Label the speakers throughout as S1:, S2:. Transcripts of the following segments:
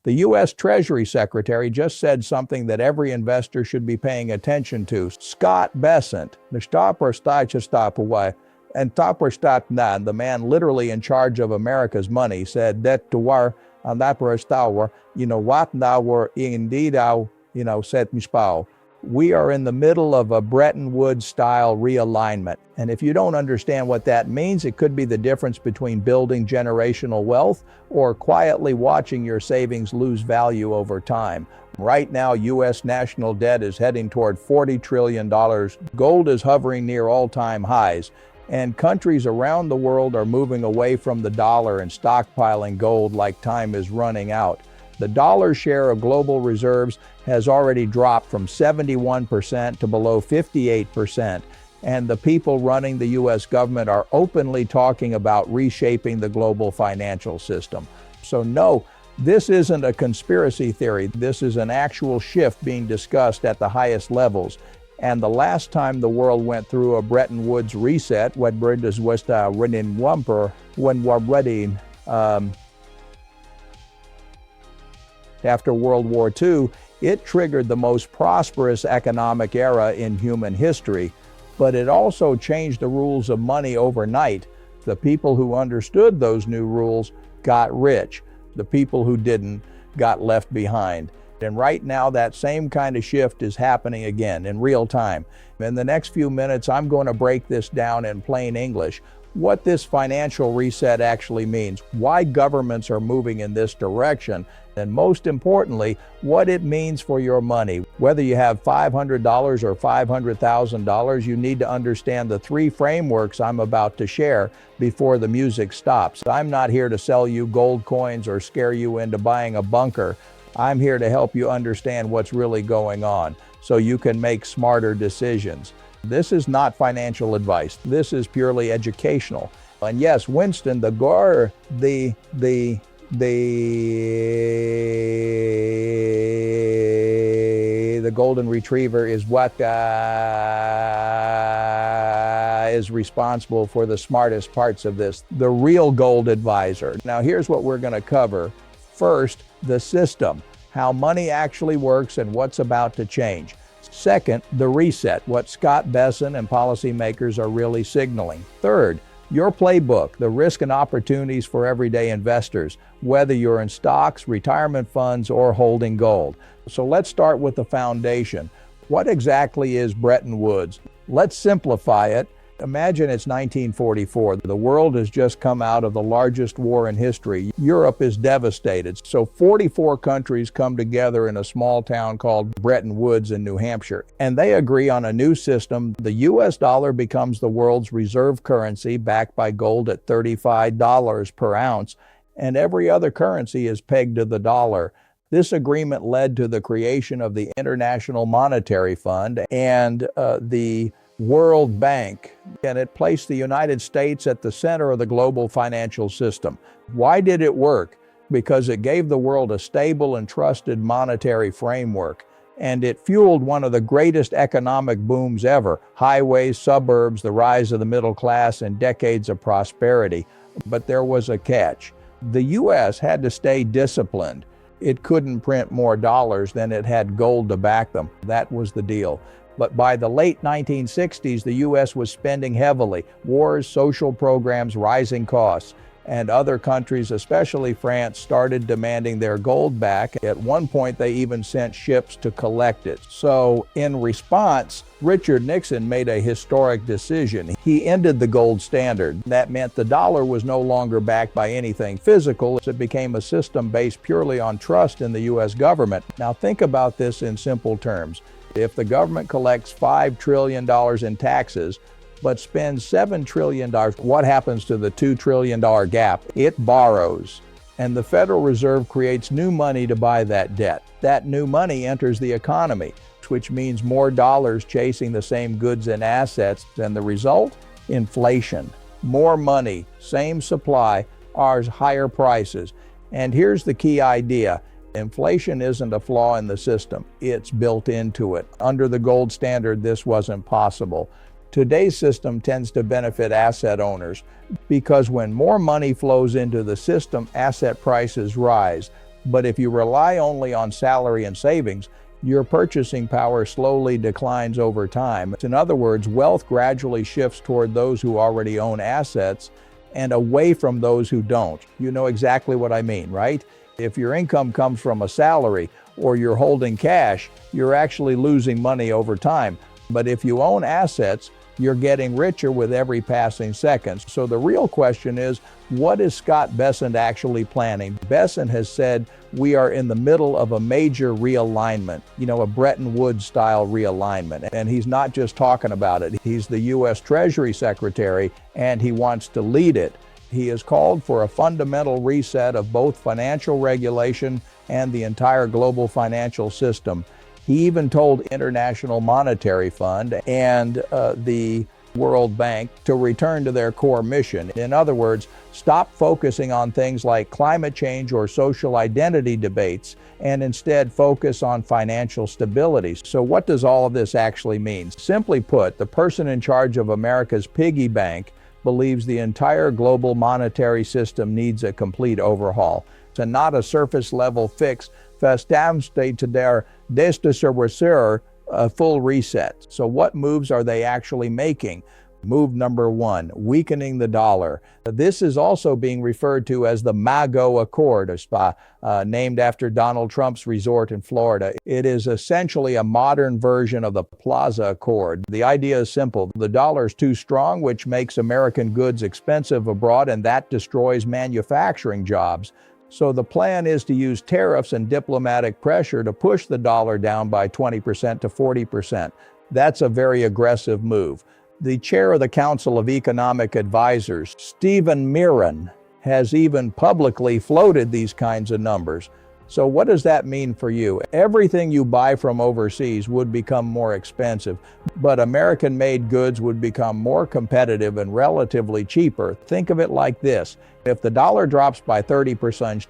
S1: The U.S. Treasury Secretary just said something that every investor should be paying attention to. Scott Bessent, the man literally in charge of America's money, said that we are in the middle of a Bretton Woods-style realignment. And if you don't understand what that means, it could be the difference between building generational wealth or quietly watching your savings lose value over time. Right now, U.S. national debt is heading toward $40 trillion. Gold is hovering near all-time highs. And countries around the world are moving away from the dollar and stockpiling gold like time is running out. The dollar share of global reserves has already dropped from 71% to below 58%, and the people running the U.S. government are openly talking about reshaping the global financial system. So no, this isn't a conspiracy theory. This is an actual shift being discussed at the highest levels. And the last time the world went through a Bretton Woods reset, after World War II, it triggered the most prosperous economic era in human history, but it also changed the rules of money overnight. The people who understood those new rules got rich. The people who didn't got left behind. And right now, that same kind of shift is happening again in real time. In the next few minutes, I'm going to break this down in plain English. What this financial reset actually means, why governments are moving in this direction, and most importantly, what it means for your money. Whether you have $500 or $500,000, you need to understand the three frameworks I'm about to share before the music stops. I'm not here to sell you gold coins or scare you into buying a bunker. I'm here to help you understand what's really going on so you can make smarter decisions. This is not financial advice. This is purely educational. And yes, Winston, the golden retriever is what is responsible for the smartest parts of this, the real gold advisor. Now here's what we're going to cover. First, the system, how money actually works and what's about to change. Second, the reset, what Scott Bessent and policymakers are really signaling. Third, your playbook, the risk and opportunities for everyday investors, whether you're in stocks, retirement funds, or holding gold. So let's start with the foundation. What exactly is Bretton Woods? Let's simplify it. Imagine it's 1944. The world has just come out of the largest war in history. Europe is devastated. So 44 countries come together in a small town called Bretton Woods in New Hampshire. And they agree on a new system. The US dollar becomes the world's reserve currency, backed by gold at $35 per ounce. And every other currency is pegged to the dollar. This agreement led to the creation of the International Monetary Fund and the World Bank, and it placed the United States at the center of the global financial system. Why did it work? Because it gave the world a stable and trusted monetary framework, and it fueled one of the greatest economic booms ever: highways, suburbs, the rise of the middle class, and decades of prosperity. But there was a catch. The U.S. had to stay disciplined. It couldn't print more dollars than it had gold to back them. That was the deal. But by the late 1960s, the U.S. was spending heavily. Wars, social programs, rising costs. And other countries, especially France, started demanding their gold back. At one point, they even sent ships to collect it. So in response, Richard Nixon made a historic decision. He ended the gold standard. That meant the dollar was no longer backed by anything physical. It became a system based purely on trust in the U.S. government. Now think about this in simple terms. If the government collects $5 trillion in taxes, but spends $7 trillion, what happens to the $2 trillion gap? It borrows. And the Federal Reserve creates new money to buy that debt. That new money enters the economy, which means more dollars chasing the same goods and assets. And the result? Inflation. More money, same supply, ours higher prices. And here's the key idea. Inflation isn't a flaw in the system. It's built into it. Under the gold standard, this wasn't possible. Today's system tends to benefit asset owners because when more money flows into the system, asset prices rise. But if you rely only on salary and savings, your purchasing power slowly declines over time. In other words, wealth gradually shifts toward those who already own assets and away from those who don't. You know exactly what I mean, right? If your income comes from a salary or you're holding cash, you're actually losing money over time. But if you own assets, you're getting richer with every passing second. So the real question is, what is Scott Bessent actually planning? Bessent has said we are in the middle of a major realignment, a Bretton Woods style realignment. And he's not just talking about it. He's the U.S. Treasury Secretary, and he wants to lead it. He has called for a fundamental reset of both financial regulation and the entire global financial system. He even told International Monetary Fund and the World Bank to return to their core mission. In other words, stop focusing on things like climate change or social identity debates and instead focus on financial stability. So what does all of this actually mean? Simply put, the person in charge of America's piggy bank believes the entire global monetary system needs a complete overhaul. It's not a surface level fix. A full reset. So what moves are they actually making? Move number one, weakening the dollar. This is also being referred to as the MAGO Accord, named after Donald Trump's resort in Florida. It is essentially a modern version of the Plaza Accord. The idea is simple. The dollar is too strong, which makes American goods expensive abroad, and that destroys manufacturing jobs. So the plan is to use tariffs and diplomatic pressure to push the dollar down by 20% to 40%. That's a very aggressive move. The chair of the Council of Economic Advisors, Stephen Mirren, has even publicly floated these kinds of numbers. So what does that mean for you? Everything you buy from overseas would become more expensive, but American-made goods would become more competitive and relatively cheaper. Think of it like this. If the dollar drops by 30%,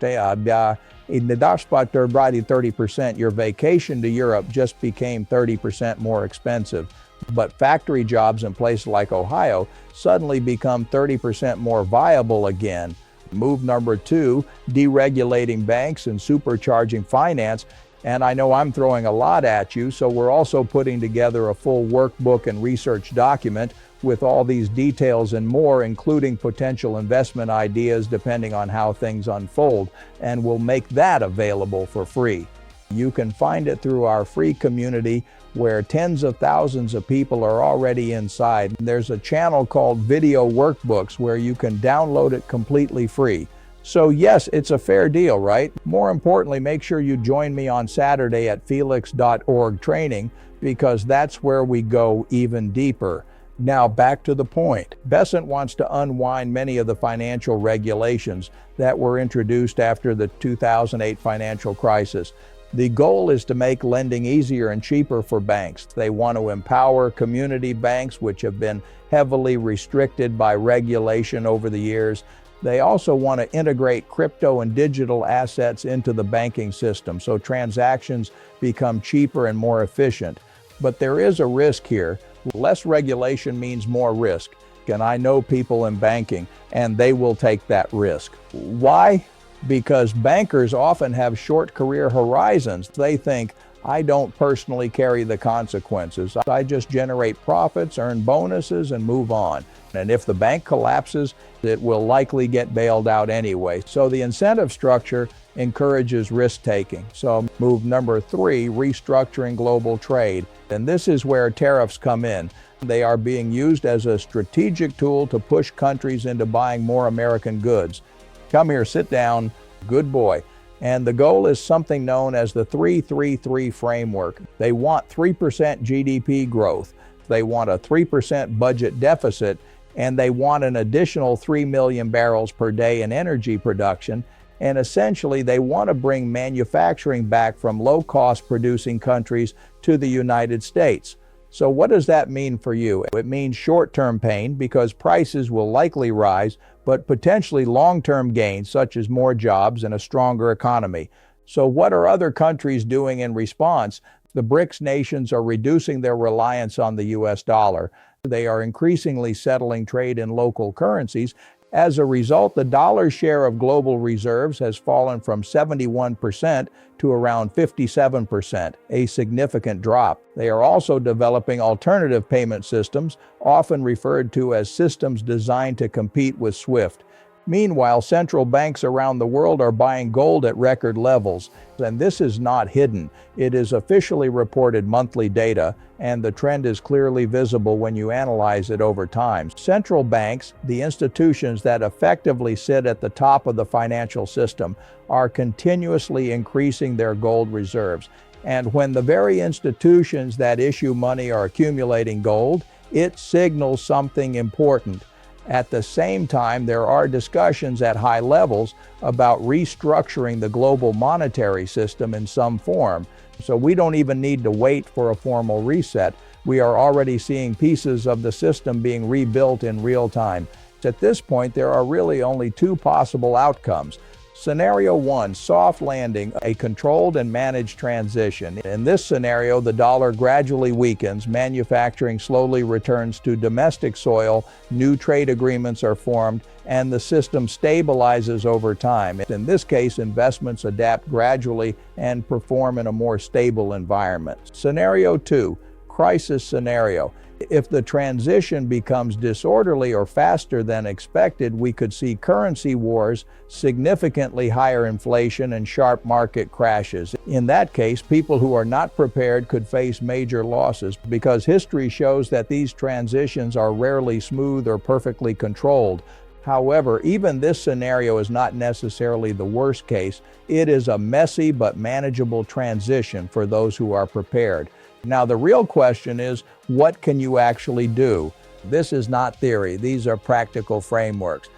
S1: your vacation to Europe just became 30% more expensive. But factory jobs in places like Ohio suddenly become 30% more viable again. Move number two, deregulating banks and supercharging finance. And I know I'm throwing a lot at you, so we're also putting together a full workbook and research document with all these details and more, including potential investment ideas depending on how things unfold. And we'll make that available for free. You can find it through our free community where tens of thousands of people are already inside. There's a channel called Video Workbooks where you can download it completely free. So yes, it's a fair deal, right? More importantly, make sure you join me on Saturday at felix.org training, because that's where we go even deeper. Now back to the point. Bessent wants to unwind many of the financial regulations that were introduced after the 2008 financial crisis. The goal is to make lending easier and cheaper for banks. They want to empower community banks, which have been heavily restricted by regulation over the years. They also want to integrate crypto and digital assets into the banking system so transactions become cheaper and more efficient. But there is a risk here. Less regulation means more risk. And I know people in banking, and they will take that risk. Why? Because bankers often have short career horizons. They think, I don't personally carry the consequences. I just generate profits, earn bonuses, and move on. And if the bank collapses, it will likely get bailed out anyway. So the incentive structure encourages risk-taking. So move number three, restructuring global trade. And this is where tariffs come in. They are being used as a strategic tool to push countries into buying more American goods. Come here, sit down, good boy. And the goal is something known as the 3-3-3 framework. They want 3% GDP growth. They want a 3% budget deficit, and they want an additional 3 million barrels per day in energy production. And essentially, they want to bring manufacturing back from low-cost producing countries to the United States. So what does that mean for you? It means short-term pain because prices will likely rise, but potentially long-term gains such as more jobs and a stronger economy. So what are other countries doing in response? The BRICS nations are reducing their reliance on the US dollar. They are increasingly settling trade in local currencies, As a result, the dollar's share of global reserves has fallen from 71% to around 57%, a significant drop. They are also developing alternative payment systems, often referred to as systems designed to compete with SWIFT. Meanwhile, central banks around the world are buying gold at record levels, and this is not hidden. It is officially reported monthly data, and the trend is clearly visible when you analyze it over time. Central banks, the institutions that effectively sit at the top of the financial system, are continuously increasing their gold reserves. And when the very institutions that issue money are accumulating gold, it signals something important. At the same time, there are discussions at high levels about restructuring the global monetary system in some form. So we don't even need to wait for a formal reset. We are already seeing pieces of the system being rebuilt in real time. At this point, there are really only two possible outcomes. Scenario 1, soft landing, a controlled and managed transition. In this scenario, the dollar gradually weakens, manufacturing slowly returns to domestic soil, new trade agreements are formed, and the system stabilizes over time. In this case, investments adapt gradually and perform in a more stable environment. Scenario 2, crisis scenario. If the transition becomes disorderly or faster than expected, we could see currency wars, significantly higher inflation, and sharp market crashes. In that case, people who are not prepared could face major losses because history shows that these transitions are rarely smooth or perfectly controlled. However, even this scenario is not necessarily the worst case. It is a messy but manageable transition for those who are prepared. Now, the real question is, what can you actually do? This is not theory. These are practical frameworks.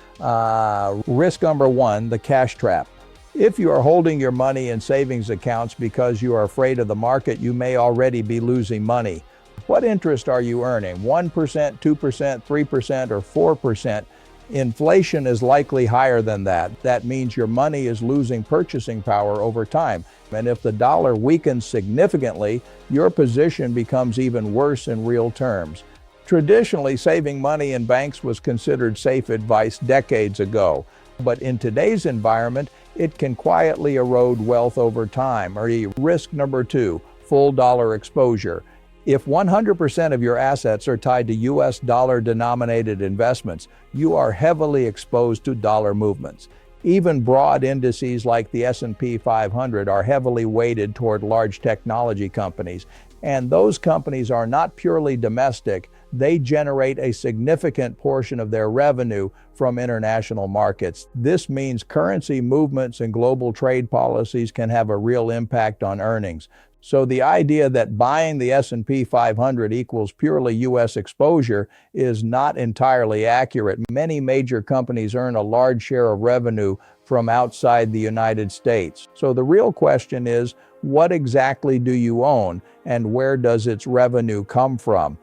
S1: Risk number 1, the cash trap. If you are holding your money in savings accounts because you are afraid of the market, you may already be losing money. What interest are you earning? 1%, 2%, 3%, or 4%? Inflation is likely higher than that. That means your money is losing purchasing power over time. And if the dollar weakens significantly, your position becomes even worse in real terms. Traditionally, saving money in banks was considered safe advice decades ago. But in today's environment, it can quietly erode wealth over time. Risk number 2, full dollar exposure. If 100% of your assets are tied to US dollar-denominated investments, you are heavily exposed to dollar movements. Even broad indices like the S&P 500 are heavily weighted toward large technology companies. And those companies are not purely domestic. They generate a significant portion of their revenue from international markets. This means currency movements and global trade policies can have a real impact on earnings. So the idea that buying the S&P 500 equals purely U.S. exposure is not entirely accurate. Many major companies earn a large share of revenue from outside the United States. So the real question is, what exactly do you own and where does its revenue come from?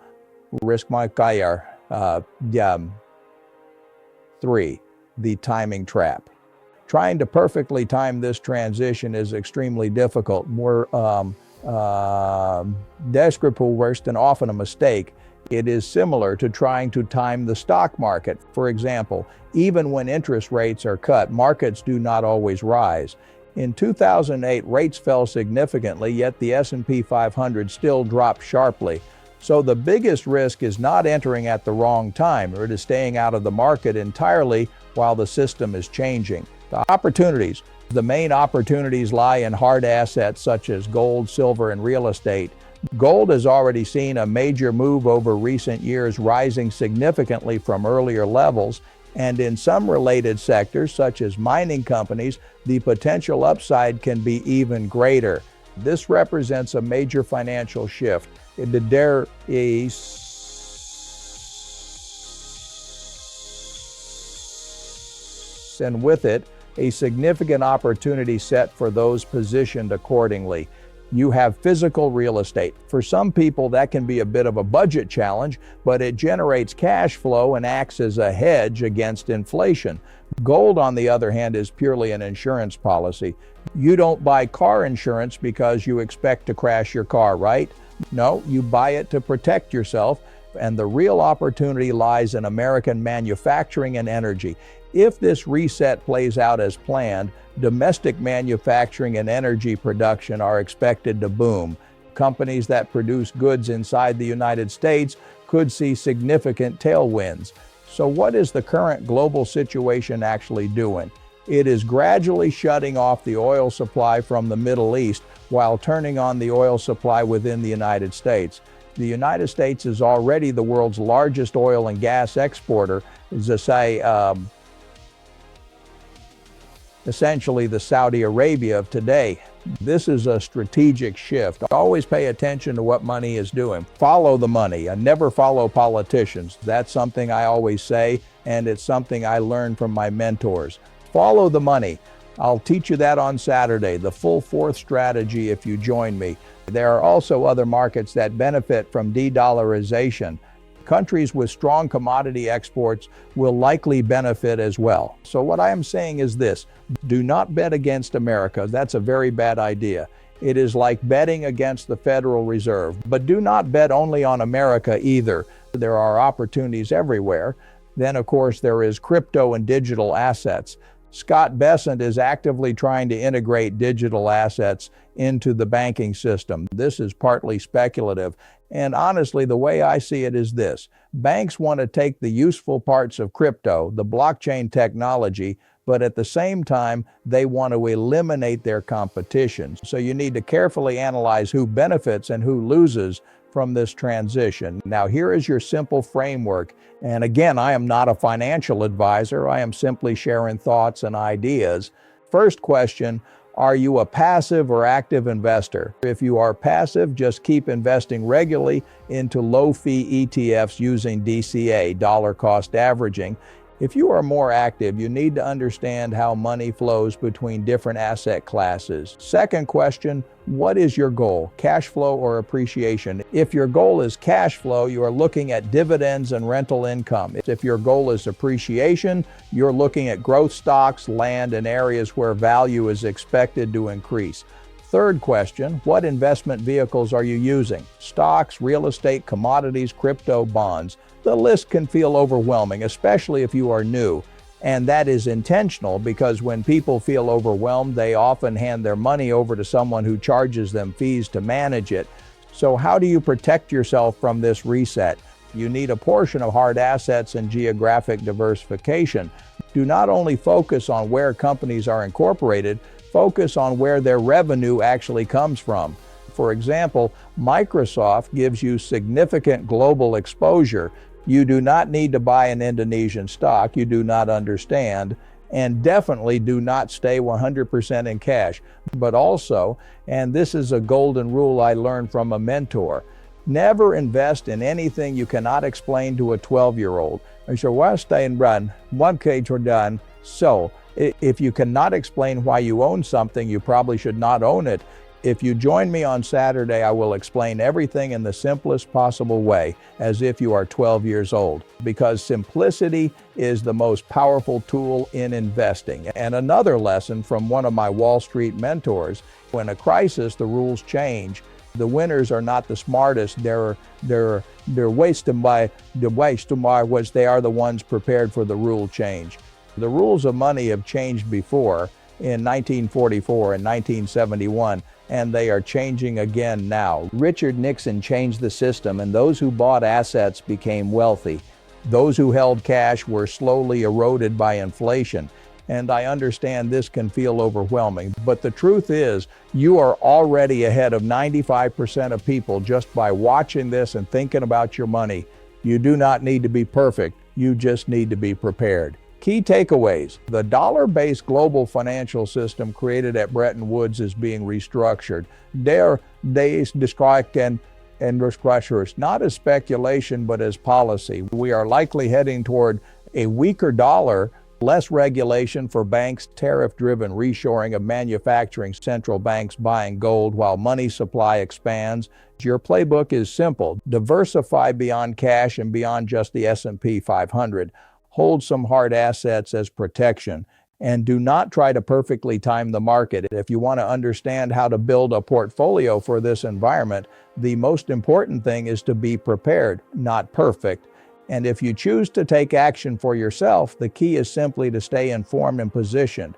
S1: Risk market. 3. The timing trap. Trying to perfectly time this transition is extremely difficult. More descriptive worse than often a mistake. It is similar to trying to time the stock market. For example, even when interest rates are cut, markets do not always rise. In 2008, rates fell significantly, yet the S&P 500 still dropped sharply. So the biggest risk is not entering at the wrong time, or it is staying out of the market entirely while the system is changing. The opportunities. The main opportunities lie in hard assets such as gold, silver, and real estate. Gold has already seen a major move over recent years, rising significantly from earlier levels, and in some related sectors, such as mining companies, the potential upside can be even greater. This represents a major financial shift. There is, and with it, a significant opportunity set for those positioned accordingly. You have physical real estate. For some people, that can be a bit of a budget challenge, but it generates cash flow and acts as a hedge against inflation. Gold, on the other hand, is purely an insurance policy. You don't buy car insurance because you expect to crash your car, right? No, you buy it to protect yourself. And the real opportunity lies in American manufacturing and energy. If this reset plays out as planned, domestic manufacturing and energy production are expected to boom. Companies that produce goods inside the United States could see significant tailwinds. So what is the current global situation actually doing? It is gradually shutting off the oil supply from the Middle East while turning on the oil supply within the United States. The United States is already the world's largest oil and gas exporter, essentially the Saudi Arabia of today. This is a strategic shift. Always pay attention to what money is doing. Follow the money and never follow politicians. That's something I always say, and it's something I learned from my mentors. Follow the money. I'll teach you that on Saturday, the full fourth strategy if you join me. There are also other markets that benefit from de-dollarization. Countries with strong commodity exports will likely benefit as well. So what I am saying is this: do not bet against America. That's a very bad idea. It is like betting against the Federal Reserve. But do not bet only on America either. There are opportunities everywhere. Then, of course, there is crypto and digital assets. Scott Bessent is actively trying to integrate digital assets into the banking system. This is partly speculative. And honestly, the way I see it is this: banks want to take the useful parts of crypto, the blockchain technology, but at the same time, they want to eliminate their competition. So you need to carefully analyze who benefits and who loses from this transition. Now, here is your simple framework. And again, I am not a financial advisor. I am simply sharing thoughts and ideas. First question: are you a passive or active investor? If you are passive, just keep investing regularly into low-fee ETFs using DCA, dollar cost averaging. If you are more active, you need to understand how money flows between different asset classes. Second question: what is your goal, cash flow or appreciation? If your goal is cash flow, you are looking at dividends and rental income. If your goal is appreciation, you're looking at growth stocks, land, and areas where value is expected to increase. Third question: what investment vehicles are you using? Stocks, real estate, commodities, crypto, bonds. The list can feel overwhelming, especially if you are new. And that is intentional, because when people feel overwhelmed, they often hand their money over to someone who charges them fees to manage it. So how do you protect yourself from this reset? You need a portion of hard assets and geographic diversification. Do not only focus on where companies are incorporated, focus on where their revenue actually comes from. For example, Microsoft gives you significant global exposure. You do not need to buy an Indonesian stock you do not understand, and definitely do not stay 100% in cash. But also, and this is a golden rule I learned from a mentor, never invest in anything you cannot explain to a 12-year-old. So, if you cannot explain why you own something, you probably should not own it. If you join me on Saturday, I will explain everything in the simplest possible way, as if you are 12 years old, because simplicity is the most powerful tool in investing. And another lesson from one of my Wall Street mentors: when a crisis, the rules change. The winners are not the smartest. They're wasted by the waste was they are the ones prepared for the rule change. The rules of money have changed before, in 1944 and 1971, and they are changing again now. Richard Nixon changed the system, and those who bought assets became wealthy. Those who held cash were slowly eroded by inflation. And I understand this can feel overwhelming, but the truth is, you are already ahead of 95% of people just by watching this and thinking about your money. You do not need to be perfect. You just need to be prepared. Key takeaways: the dollar-based global financial system created at Bretton Woods is being restructured. They described and restructures not as speculation but as policy. We are likely heading toward a weaker dollar, less regulation for banks, tariff-driven reshoring of manufacturing, central banks buying gold while money supply expands. Your playbook is simple: diversify beyond cash and beyond just the S&P 500. Hold some hard assets as protection, And do not try to perfectly time the market. If you want to understand how to build a portfolio for this environment, the most important thing is to be prepared, not perfect. And if you choose to take action for yourself, the key is simply to stay informed and positioned.